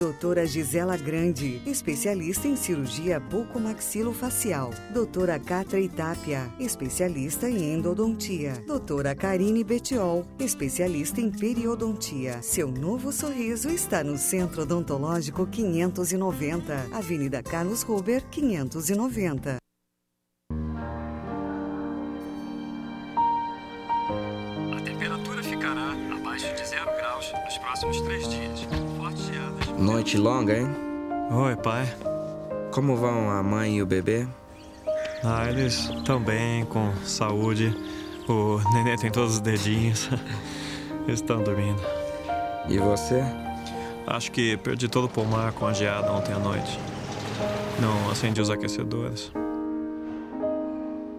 Doutora Gisela Grande, especialista em cirurgia bucomaxilofacial. Doutora Catra Itápia, especialista em endodontia. Doutora Karine Betiol, especialista em periodontia. Seu novo sorriso está no Centro Odontológico 590, Avenida Carlos Ruber, 590. A temperatura ficará abaixo de 0 graus nos próximos 3 dias. Fortes geadas. Noite longa, hein? Oi, pai. Como vão a mãe e o bebê? Eles estão bem, com saúde. O nenê tem todos os dedinhos. Eles estão dormindo. E você? Acho que perdi todo o pomar com a geada ontem à noite. Não acendi os aquecedores.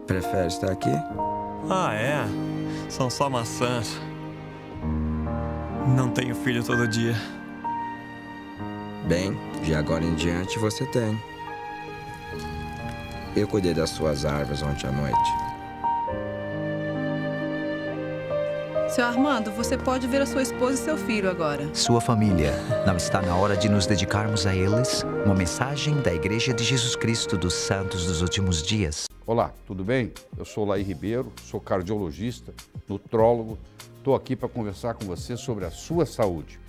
Prefere estar aqui? É? São só maçãs. Não tenho filho todo dia. Bem, de agora em diante você tem. Eu cuidei das suas árvores ontem à noite. Seu Armando, você pode ver a sua esposa e seu filho agora. Sua família. Não está na hora de nos dedicarmos a eles? Uma mensagem da Igreja de Jesus Cristo dos Santos dos Últimos Dias. Olá, tudo bem? Eu sou Laí Ribeiro, sou cardiologista, nutrólogo. Estou aqui para conversar com você sobre a sua saúde.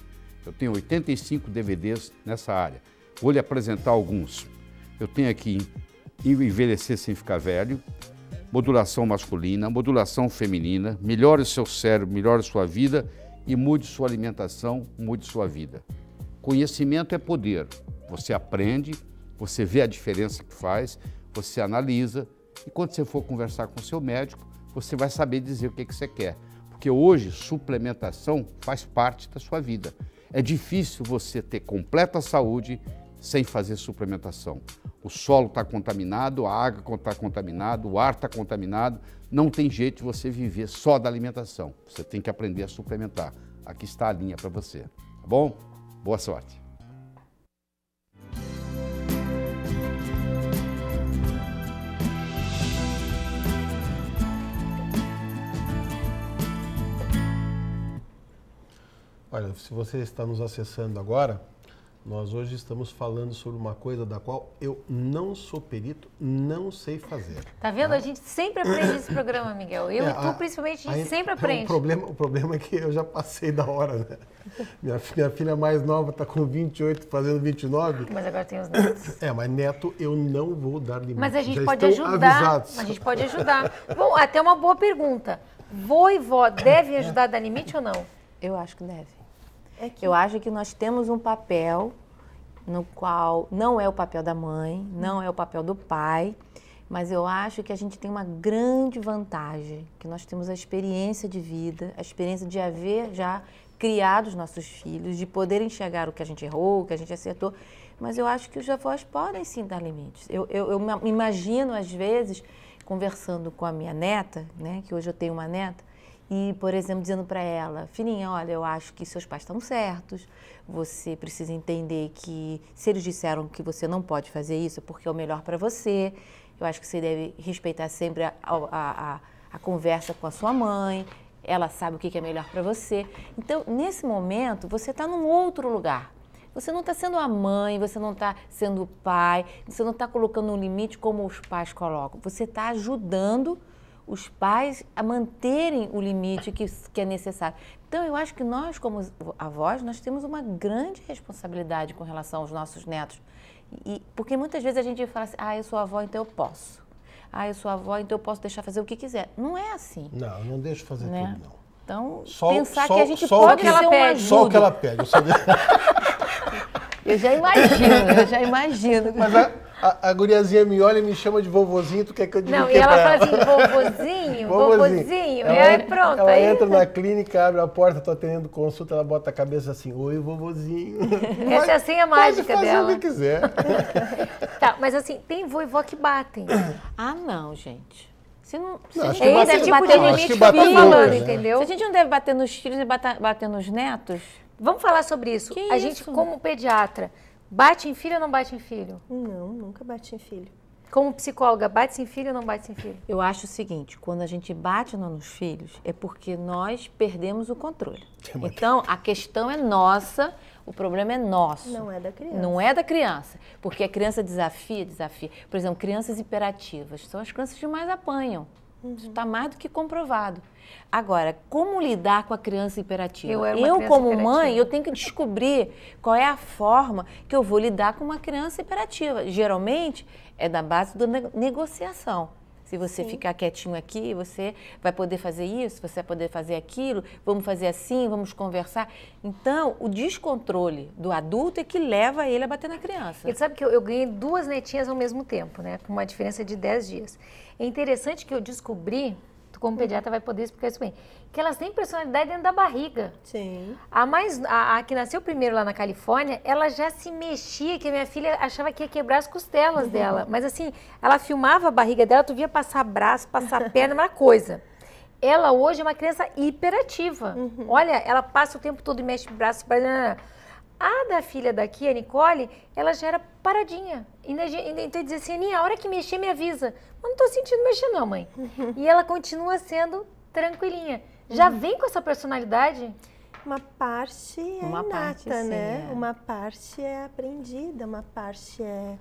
Eu tenho 85 DVDs nessa área. Vou lhe apresentar alguns. Eu tenho aqui Envelhecer Sem Ficar Velho, Modulação Masculina, Modulação Feminina, Melhore o Seu Cérebro, Melhore Sua Vida e Mude Sua Alimentação, Mude Sua Vida. Conhecimento é poder. Você aprende, você vê a diferença que faz, você analisa e quando você for conversar com o seu médico, você vai saber dizer o que você quer. Porque hoje, suplementação faz parte da sua vida. É difícil você ter completa saúde sem fazer suplementação. O solo está contaminado, a água está contaminada, o ar está contaminado. Não tem jeito de você viver só da alimentação. Você tem que aprender a suplementar. Aqui está a linha para você. Tá bom? Boa sorte. Olha, se você está nos acessando agora, nós hoje estamos falando sobre uma coisa da qual eu não sou perito, não sei fazer. Tá vendo? A gente sempre aprende nesse programa, Miguel. Eu e tu, principalmente, a gente sempre aprende. O problema é que eu já passei da hora, né? Minha filha mais nova está com 28, fazendo 29. Mas agora tem os netos. Mas neto eu não vou dar limite. Mas a gente já pode estão ajudar. Avisados. A gente pode ajudar. Bom, até uma boa pergunta. Vô e vó devem ajudar a dar limite ou não? Eu acho que deve. Eu acho que nós temos um papel no qual não é o papel da mãe, não é o papel do pai, mas eu acho que a gente tem uma grande vantagem, que nós temos a experiência de vida, a experiência de haver já criado os nossos filhos, de poder enxergar o que a gente errou, o que a gente acertou, mas eu acho que os avós podem sim dar limites. Eu me imagino, às vezes, conversando com a minha neta, né, que hoje eu tenho uma neta, e, por exemplo, dizendo para ela, filhinha, olha, eu acho que seus pais estão certos, você precisa entender que se eles disseram que você não pode fazer isso é porque é o melhor para você, eu acho que você deve respeitar sempre a conversa com a sua mãe, ela sabe o que é melhor para você. Então, nesse momento, você está num outro lugar. Você não está sendo a mãe, você não está sendo o pai, você não está colocando um limite como os pais colocam, você está ajudando os pais a manterem o limite que é necessário. Então, eu acho que nós, como avós, nós temos uma grande responsabilidade com relação aos nossos netos. Porque muitas vezes a gente fala assim, eu sou avó, então eu posso. Eu sou avó, então eu posso deixar fazer o que quiser. Não é assim. Não, eu não deixo fazer tudo, não. Então, pensar que a gente pode ser uma ajuda. Só o que ela pede. Eu já imagino. Mas a guriazinha me olha e me chama de vovozinho, tu quer que eu diga o que e ela pra fala assim, vovozinho, e aí pronto. Ela entra na clínica, abre a porta, tô atendendo consulta, ela bota a cabeça assim, oi, vovozinho. Essa é a senha mágica dela. Pode fazer o que quiser. Tá, mas assim, tem vô e vó que batem. Não, gente. Se não, acho que esse tipo de limite que eu tô falando, entendeu? Se a gente não deve bater nos filhos e bater nos netos... Vamos falar sobre isso. A gente, como pediatra, bate em filho ou não bate em filho? Não, nunca bate em filho. Como psicóloga, bate em filho ou não bate em filho? Eu acho o seguinte, quando a gente bate nos filhos, é porque nós perdemos o controle. Então, a questão é nossa, O problema é nosso. Não é da criança. Não é da criança, porque a criança desafia. Por exemplo, crianças hiperativas são as crianças que mais apanham. Isso está mais do que comprovado. Agora, como lidar com a criança hiperativa? Eu como mãe, eu tenho que descobrir qual é a forma que eu vou lidar com uma criança hiperativa. Geralmente, é da base da negociação. Se você ficar quietinho aqui, você vai poder fazer isso, você vai poder fazer aquilo, vamos fazer assim, vamos conversar. Então, o descontrole do adulto é que leva ele a bater na criança. E sabe que eu ganhei 2 netinhas ao mesmo tempo, né? Com uma diferença de 10 dias. É interessante que eu descobri, tu como pediatra vai poder explicar isso bem, que elas têm personalidade dentro da barriga. Sim. A que nasceu primeiro lá na Califórnia, ela já se mexia, que a minha filha achava que ia quebrar as costelas dela. Mas assim, ela filmava a barriga dela, tu via passar braço, passar perna, uma coisa. Ela hoje é uma criança hiperativa. Olha, ela passa o tempo todo e mexe braço, perna. A da filha daqui, a Nicole, ela já era paradinha. Então dizia assim, Aninha, a hora que mexer me avisa. Mas não tô sentindo mexer não, mãe. E ela continua sendo tranquilinha. Já vem com essa personalidade? Uma parte é inata, né? É. Uma parte é aprendida, uma parte é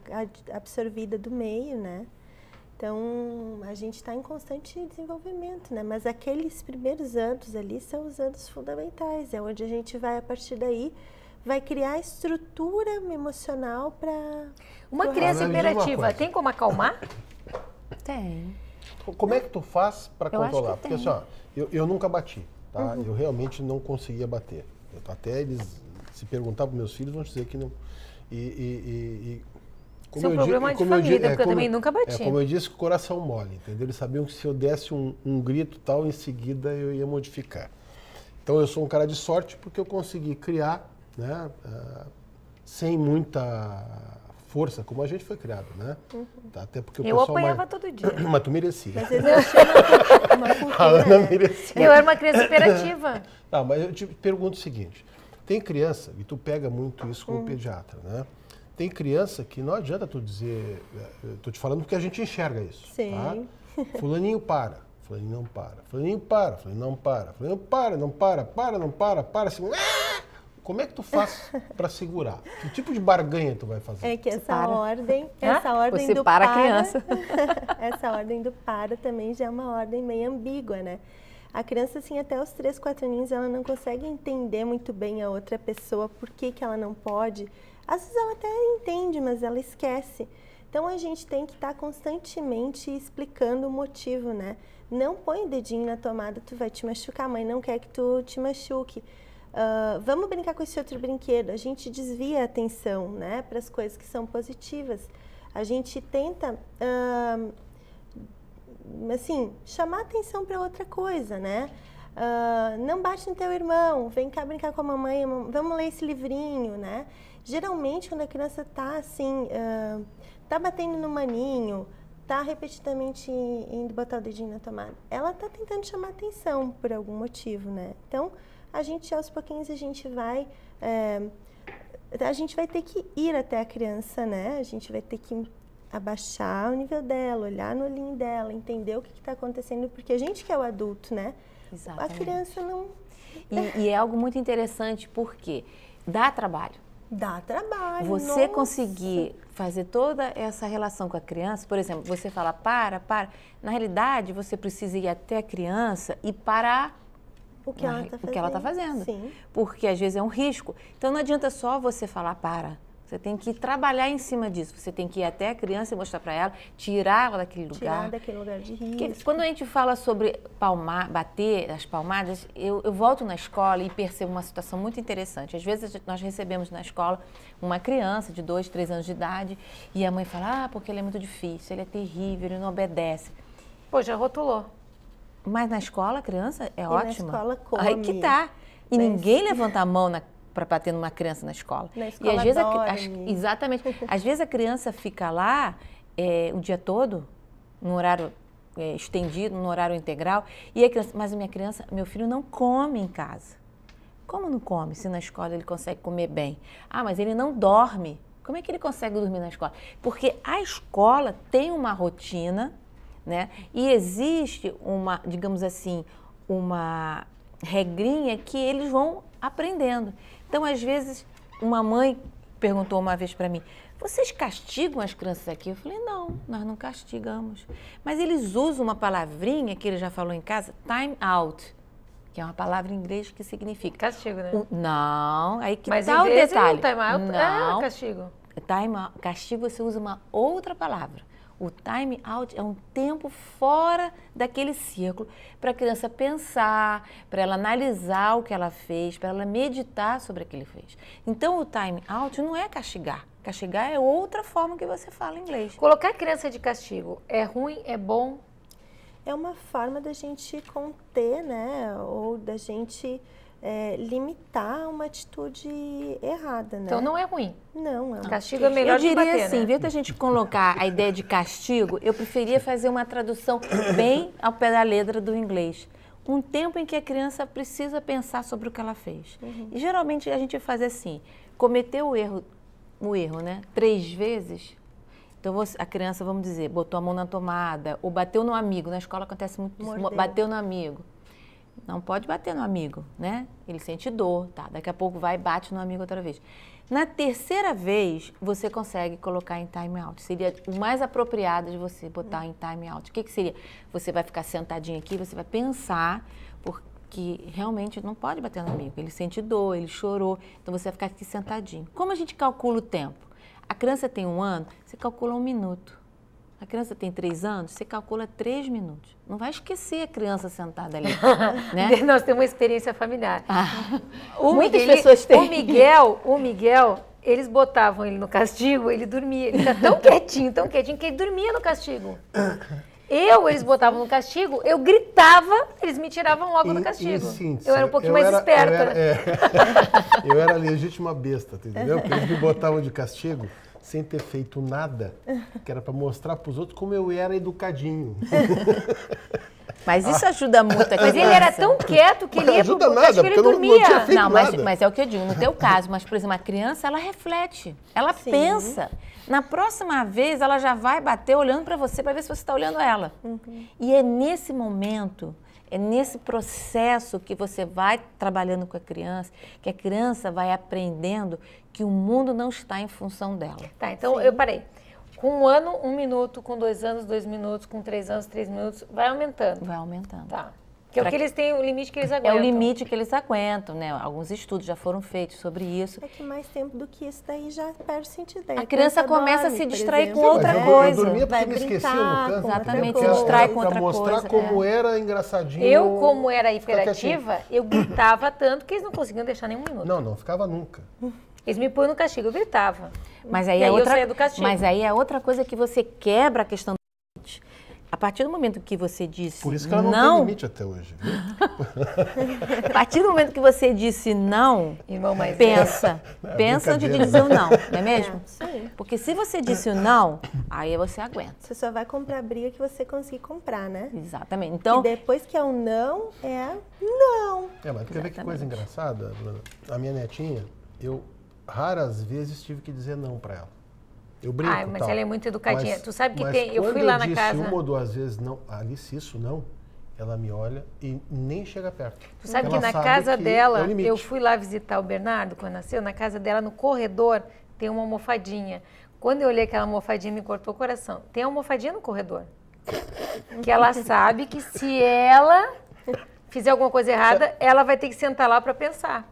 absorvida do meio, né? Então, a gente está em constante desenvolvimento, né? Mas aqueles primeiros anos ali são os anos fundamentais. É onde a gente vai, a partir daí, vai criar estrutura emocional para... Uma criança hiperativa, tem como acalmar? Tem. Como é que tu faz para controlar? Porque tem. assim, ó, eu nunca bati, tá? Eu realmente não conseguia bater. Até eles se perguntar para meus filhos, vão dizer que não. Isso é um problema de família, porque eu também nunca bati. Como eu disse, coração mole, entendeu? Eles sabiam que se eu desse um grito tal, em seguida eu ia modificar. Então eu sou um cara de sorte porque eu consegui criar, né, sem muita força, como a gente foi criado, né? Tá, até porque o eu apanhava todo dia. Mas tu merecia. Mas existe uma cultura, A Ana né? merecia. Eu era uma criança hiperativa. Tá, mas eu te pergunto o seguinte, tem criança, e tu pega muito isso como pediatra, né? Tem criança que não adianta tu dizer, tô te falando porque a gente enxerga isso, Sim. tá? Fulaninho para, fulaninho não para, fulaninho para, fulaninho não para, fulaninho para, não para, assim, como é que tu faz para segurar? Que tipo de barganha tu vai fazer? É que essa ordem Você do para a criança. essa ordem do para também já é uma ordem meio ambígua, né? A criança, assim, até os 3, 4 aninhos, ela não consegue entender muito bem a outra pessoa, por que ela não pode. Às vezes ela até entende, mas ela esquece. Então, a gente tem que estar constantemente explicando o motivo, né? Não põe o dedinho na tomada, tu vai te machucar, a mãe não quer que tu te machuque. Vamos brincar com esse outro brinquedo. A gente desvia a atenção, né, para as coisas que são positivas. A gente tenta, assim, chamar a atenção para outra coisa, né? Não bate no teu irmão, vem cá brincar com a mamãe, vamos ler esse livrinho, né? Geralmente, quando a criança está assim, tá batendo no maninho, tá repetidamente indo botar o dedinho na tomada, ela tá tentando chamar atenção por algum motivo, né? Então, a gente, aos pouquinhos, a gente vai ter que ir até a criança, né? A gente vai ter que abaixar o nível dela, olhar no olhinho dela, entender o que está acontecendo, porque a gente que é o adulto, né? Exatamente. A criança não... E é algo muito interessante, porque dá trabalho. Dá trabalho, Você conseguir fazer toda essa relação com a criança, por exemplo, você fala para. Na realidade, você precisa ir até a criança e parar o que ela está fazendo. Sim. Porque às vezes é um risco. Então não adianta só você falar para. Você tem que trabalhar em cima disso. Você tem que ir até a criança e mostrar para ela, tirar ela daquele lugar. Tirar daquele lugar de risco. Porque quando a gente fala sobre bater as palmadas, eu volto na escola e percebo uma situação muito interessante. Às vezes nós recebemos na escola uma criança de 2, 3 anos de idade e a mãe fala, porque ele é muito difícil, ele é terrível, ele não obedece. Pô, já rotulou. Mas na escola a criança é ótima. Na escola come. Aí que tá. E ninguém levanta a mão para bater numa criança na escola. Na escola e às vezes exatamente. Às vezes a criança fica lá o dia todo, no horário estendido, no horário integral, e a criança, mas meu filho não come em casa. Como não come se na escola ele consegue comer bem? Mas ele não dorme. Como é que ele consegue dormir na escola? Porque a escola tem uma rotina, né? E existe uma, digamos assim, uma regrinha que eles vão aprendendo. Então, às vezes, uma mãe perguntou uma vez para mim, vocês castigam as crianças aqui? Eu falei, não, nós não castigamos. Mas eles usam uma palavrinha que ele já falou em casa, time out, que é uma palavra em inglês que significa... Castigo, né? Não, aí que mas tá o detalhe. Time out não, castigo. Castigo você usa uma outra palavra. O time out é um tempo fora daquele círculo para a criança pensar, para ela analisar o que ela fez, para ela meditar sobre o que ele fez. Então, o time out não é castigar. Castigar é outra forma que você fala em inglês. Colocar a criança de castigo é ruim, é bom? É uma forma da gente conter, né? Ou da gente limitar uma atitude errada, né? Então não é ruim. Não, castigo é melhor que bater, Eu diria assim, em vez da gente colocar a ideia de castigo, eu preferia fazer uma tradução bem ao pé da letra do inglês. Um tempo em que a criança precisa pensar sobre o que ela fez. E geralmente a gente faz assim, cometeu o erro, né? 3 vezes. Então a criança, vamos dizer, botou a mão na tomada ou bateu no amigo. Na escola acontece muito isso, bateu no amigo. Não pode bater no amigo, né? Ele sente dor, tá? Daqui a pouco vai e bate no amigo outra vez. Na 3ª vez, você consegue colocar em time out. Seria o mais apropriado de você botar em time out. O que seria? Você vai ficar sentadinho aqui, você vai pensar, porque realmente não pode bater no amigo. Ele sente dor, ele chorou, então você vai ficar aqui sentadinho. Como a gente calcula o tempo? A criança tem 1 ano, você calcula 1 minuto. A criança tem 3 anos, você calcula 3 minutos. Não vai esquecer a criança sentada ali, né? Nós temos uma experiência familiar. Muitas pessoas têm. O Miguel, eles botavam ele no castigo, ele dormia. Ele ficava tão quietinho, que ele dormia no castigo. Eles botavam no castigo, eu gritava, eles me tiravam logo do castigo. Síntese, eu era um pouquinho mais esperta. Eu era a legítima besta, entendeu? Porque eles me botavam de castigo sem ter feito nada, que era para mostrar para os outros como eu era educadinho. Mas isso ajuda muito a criança. Mas ele era tão quieto que ele ia pro castigo, ele dormia. Não tinha feito nada. Mas é o que eu digo, no teu caso, mas por exemplo, a criança, ela reflete, ela pensa. Na próxima vez, ela já vai bater olhando para você, para ver se você está olhando ela. E é nesse momento, é nesse processo que você vai trabalhando com a criança, que a criança vai aprendendo que o mundo não está em função dela. Tá, então eu parei. Com 1 ano, 1 minuto, com 2 anos, 2 minutos, com 3 anos, 3 minutos, vai aumentando. Vai aumentando. Tá. Que é o que eles têm, o limite que eles aguentam. É o limite que eles aguentam, né? Alguns estudos já foram feitos sobre isso. É que mais tempo do que isso daí já perde sentido. A criança começa a se distrair com outra coisa. Eu dormia porque me esquecia no canto. Exatamente, se distrai com outra coisa. Para mostrar como era engraçadinho. Eu, como era hiperativa, eu gritava tanto que eles não conseguiam deixar nem 1 minuto. Não ficava nunca. Eles me põem no castigo, eu gritava. Mas aí, eu saía do castigo. Mas aí é outra coisa que você quebra a questão do limite. A partir do momento que você disse não... Por isso que ela não tem limite até hoje. Viu? A partir do momento que você disse não, irmão, mas pensa antes de dizer o não, não é mesmo? Sim. Porque se você disse o não, aí você aguenta. Você só vai comprar a briga que você conseguir comprar, né? Exatamente. Então, e depois que é o não, é não. Mas quer ver que coisa engraçada, Bruna? A minha netinha, eu raras vezes tive que dizer não para ela. Eu brinco, mas tal. ela é muito educadinha. Tu sabe que tem... Eu fui lá na casa... Quando eu disse 1 ou 2 vezes não, Alice, isso não, ela me olha e nem chega perto. Tu sabe que na casa dela, eu fui lá visitar o Bernardo, quando nasceu, na casa dela, no corredor, tem uma almofadinha. Quando eu olhei aquela almofadinha, me cortou o coração. Tem almofadinha no corredor. Que ela sabe que se ela fizer alguma coisa errada, ela vai ter que sentar lá para pensar.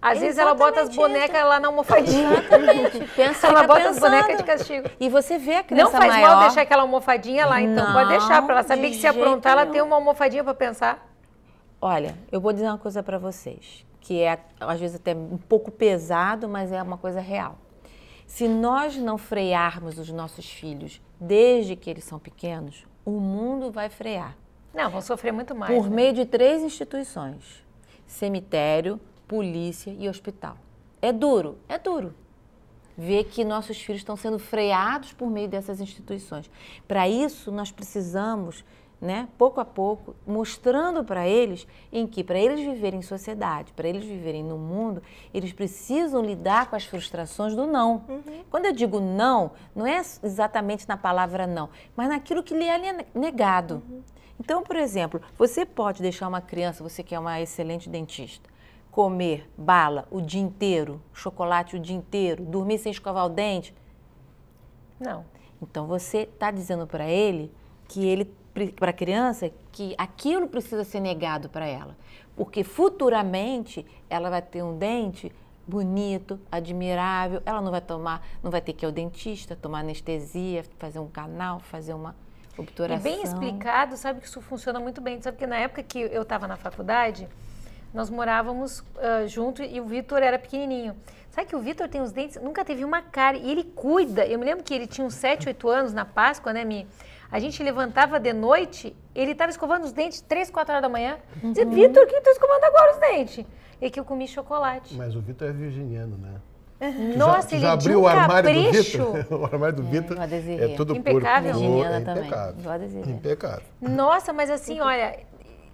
Às vezes ela bota as bonecas lá na almofadinha. Exatamente. Ela bota as bonecas de castigo. E você vê a criança maior... Não faz mal deixar aquela almofadinha lá, então. Não, pode deixar, para ela saber que se aprontar, ela tem uma almofadinha para pensar. Olha, eu vou dizer uma coisa para vocês, que é, às vezes, até um pouco pesado, mas é uma coisa real. Se nós não frearmos os nossos filhos desde que eles são pequenos, o mundo vai frear. Não, vão sofrer muito mais. Por meio de 3 instituições. Cemitério, polícia e hospital. É duro ver que nossos filhos estão sendo freados por meio dessas instituições. Para isso, nós precisamos, né, pouco a pouco, mostrando para eles em que, para eles viverem em sociedade, para eles viverem no mundo, eles precisam lidar com as frustrações do não. Quando eu digo não, não é exatamente na palavra não, mas naquilo que lhe é negado. Então, por exemplo, você pode deixar uma criança, você que é uma excelente dentista, comer bala o dia inteiro, chocolate o dia inteiro, dormir sem escovar o dente? Não. Então você está dizendo para ele, para a criança, que aquilo precisa ser negado para ela. Porque futuramente ela vai ter um dente bonito, admirável, ela não vai ter que ir ao dentista, tomar anestesia, fazer um canal, fazer uma obturação. E bem explicado, sabe que isso funciona muito bem. Sabe que na época que eu estava na faculdade, nós morávamos junto e o Vitor era pequenininho. Sabe que o Vitor tem os dentes, nunca teve uma cárie, e ele cuida. Eu me lembro que ele tinha uns 7, 8 anos na Páscoa, né, Mi? A gente levantava de noite, ele estava escovando os dentes 3, 4 horas da manhã. Dizia, Vitor, quem está escovando agora os dentes? E que eu comi chocolate. Mas o Vitor é virginiano, né? Nossa, ele já é de abriu um o armário capricho. do Vitor? O armário do Vitor é tudo impecável. Virginiana também. Impecável. Impecável. Nossa, mas assim, olha,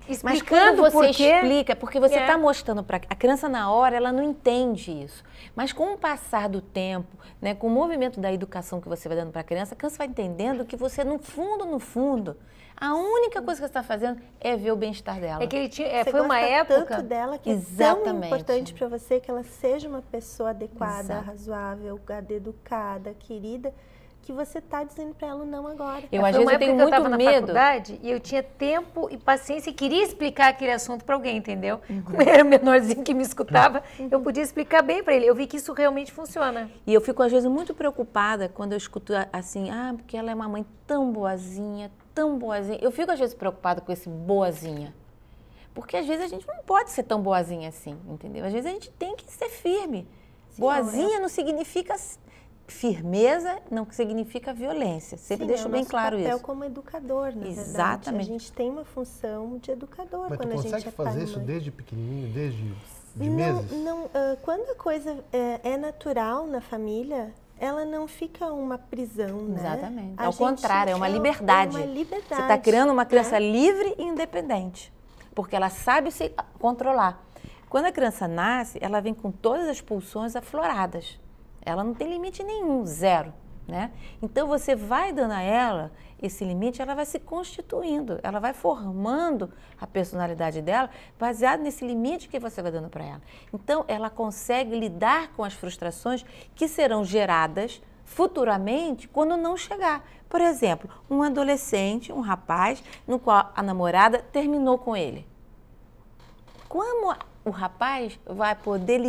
mas explicando quando você por quê, explica, porque você está mostrando para a criança na hora, ela não entende isso. Mas com o passar do tempo, né, com o movimento da educação que você vai dando para a criança vai entendendo que você, no fundo, a única coisa que você está fazendo é ver o bem-estar dela. É que ele tinha, você foi uma época tanto dela que Exatamente. é tão importante para você que ela seja uma pessoa adequada, Exato. razoável, educada, querida, que você está dizendo para ela não agora. Às vezes eu tenho muito estava na medo. faculdade e eu tinha tempo e paciência e queria explicar aquele assunto para alguém, entendeu? Como eu era o menorzinho que me escutava, eu podia explicar bem para ele. Eu vi que isso realmente funciona. E eu fico às vezes muito preocupada quando eu escuto assim, porque ela é uma mãe tão boazinha, tão boazinha. Eu fico às vezes preocupada com esse boazinha. Porque às vezes a gente não pode ser tão boazinha assim, entendeu? Às vezes a gente tem que ser firme. Sim, boazinha não significa firmeza, não significa violência. Sempre deixo bem claro isso. É o papel como educador, na Exatamente. verdade. A gente tem uma função de educador. Mas quando tu a gente consegue fazer isso desde pequenininho, desde meses? Não, quando a coisa é natural na família, ela não fica uma prisão, né? Exatamente. Ao contrário, é uma liberdade. É uma liberdade. Você está criando uma criança livre e independente, porque ela sabe se controlar. Quando a criança nasce, ela vem com todas as pulsões afloradas. Ela não tem limite nenhum, zero, né? Então, você vai dando a ela esse limite, ela vai se constituindo, ela vai formando a personalidade dela baseado nesse limite que você vai dando para ela. Então, ela consegue lidar com as frustrações que serão geradas futuramente quando não chegar. Por exemplo, um adolescente, um rapaz, no qual a namorada terminou com ele. Como o rapaz vai poder lidar